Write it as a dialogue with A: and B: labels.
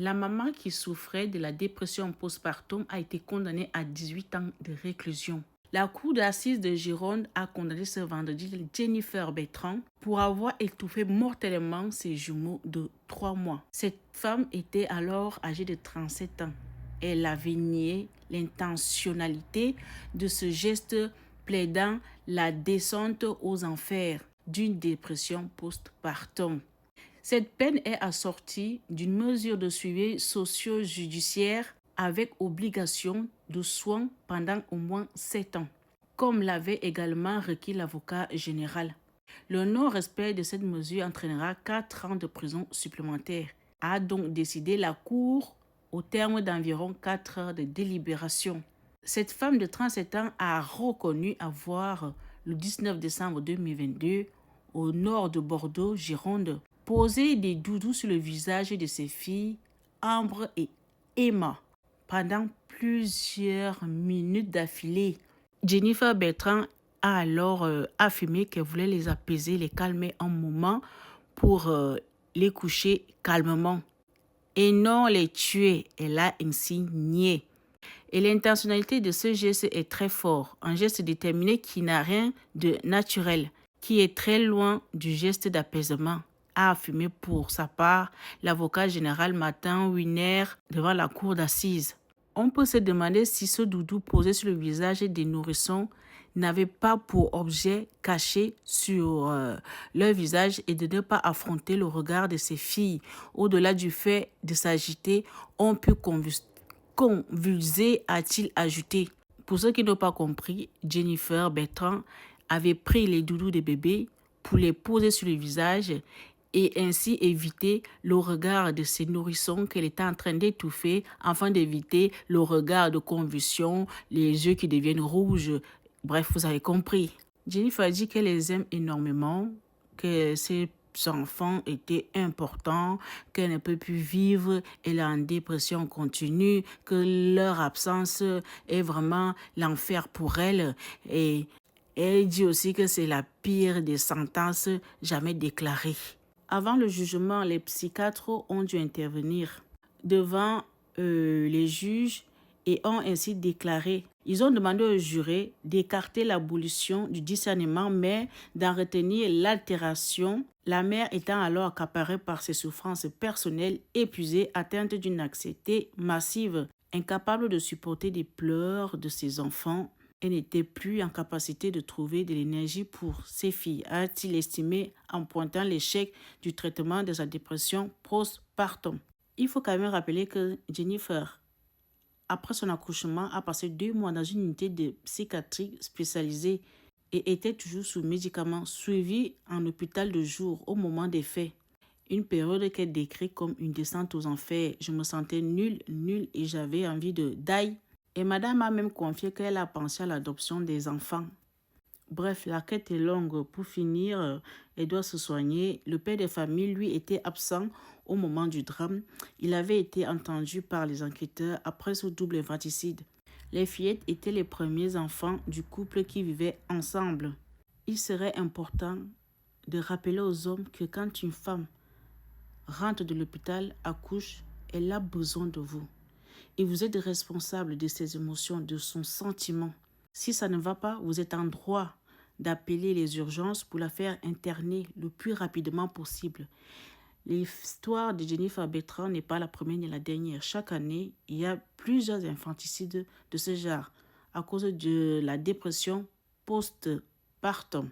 A: La maman qui souffrait de la dépression postpartum a été condamnée à 18 ans de réclusion. La cour d'assises de Gironde a condamné ce vendredi Jennifer Bertrand pour avoir étouffé mortellement ses jumeaux de 3 mois. Cette femme était alors âgée de 37 ans. Elle avait nié l'intentionnalité de ce geste, plaidant la descente aux enfers d'une dépression postpartum. Cette peine est assortie d'une mesure de suivi socio-judiciaire avec obligation de soins pendant au moins 7 ans, comme l'avait également requis l'avocat général. Le non-respect de cette mesure entraînera 4 ans de prison supplémentaires, a donc décidé la Cour au terme d'environ 4 heures de délibération. Cette femme de 37 ans a reconnu avoir, le 19 décembre 2022, au nord de Bordeaux, Gironde, posé des doudous sur le visage de ses filles, Ambre et Emma, pendant plusieurs minutes d'affilée. Jennifer Bertrand a alors affirmé qu'elle voulait les apaiser, les calmer un moment pour les coucher calmement et non les tuer. Elle a ainsi nié. Et l'intentionnalité de ce geste est très fort, un geste déterminé qui n'a rien de naturel, qui est très loin du geste d'apaisement, a affirmé pour sa part l'avocat général Martin Wiener devant la cour d'assises. On peut se demander si ce doudou posé sur le visage des nourrissons n'avait pas pour objet caché sur leur visage et de ne pas affronter le regard de ses filles. Au-delà du fait de s'agiter, on peut convulsé, a-t-il ajouté. Pour ceux qui n'ont pas compris, Jennifer Bertrand avait pris les doudous des bébés pour les poser sur le visage et ainsi éviter le regard de ses nourrissons qu'elle était en train d'étouffer afin d'éviter le regard de convulsion, les yeux qui deviennent rouges. Bref, vous avez compris. Jennifer dit qu'elle les aime énormément, que ses enfants étaient importants, qu'elle ne peut plus vivre, elle est en dépression continue, que leur absence est vraiment l'enfer pour elle. Et elle dit aussi que c'est la pire des sentences jamais déclarées. Avant le jugement, les psychiatres ont dû intervenir devant les juges et ont ainsi déclaré. Ils ont demandé aux jurés d'écarter l'abolition du discernement, mais d'en retenir l'altération, la mère étant alors accaparée par ses souffrances personnelles, épuisée, atteinte d'une anxiété massive, incapable de supporter les pleurs de ses enfants. Elle n'était plus en capacité de trouver de l'énergie pour ses filles, a-t-il estimé en pointant l'échec du traitement de sa dépression postpartum. Il faut quand même rappeler que Jennifer, après son accouchement, a passé 2 mois dans une unité de psychiatrie spécialisée et était toujours sous médicaments, suivie en hôpital de jour au moment des faits. Une période qu'elle décrit comme une descente aux enfers. Je me sentais nulle et j'avais envie de die. Et madame a même confié qu'elle a pensé à l'adoption des enfants. Bref, la quête est longue. Pour finir, elle doit se soigner. Le père de famille, lui, était absent au moment du drame. Il avait été entendu par les enquêteurs après ce double infanticide. Les fillettes étaient les premiers enfants du couple qui vivaient ensemble. Il serait important de rappeler aux hommes que quand une femme rentre de l'hôpital, accouche, elle a besoin de vous. Et vous êtes responsable de ses émotions, de son sentiment. Si ça ne va pas, vous êtes en droit d'appeler les urgences pour la faire interner le plus rapidement possible. L'histoire de Jennifer Bertrand n'est pas la première ni la dernière. Chaque année, il y a plusieurs infanticides de ce genre à cause de la dépression postpartum.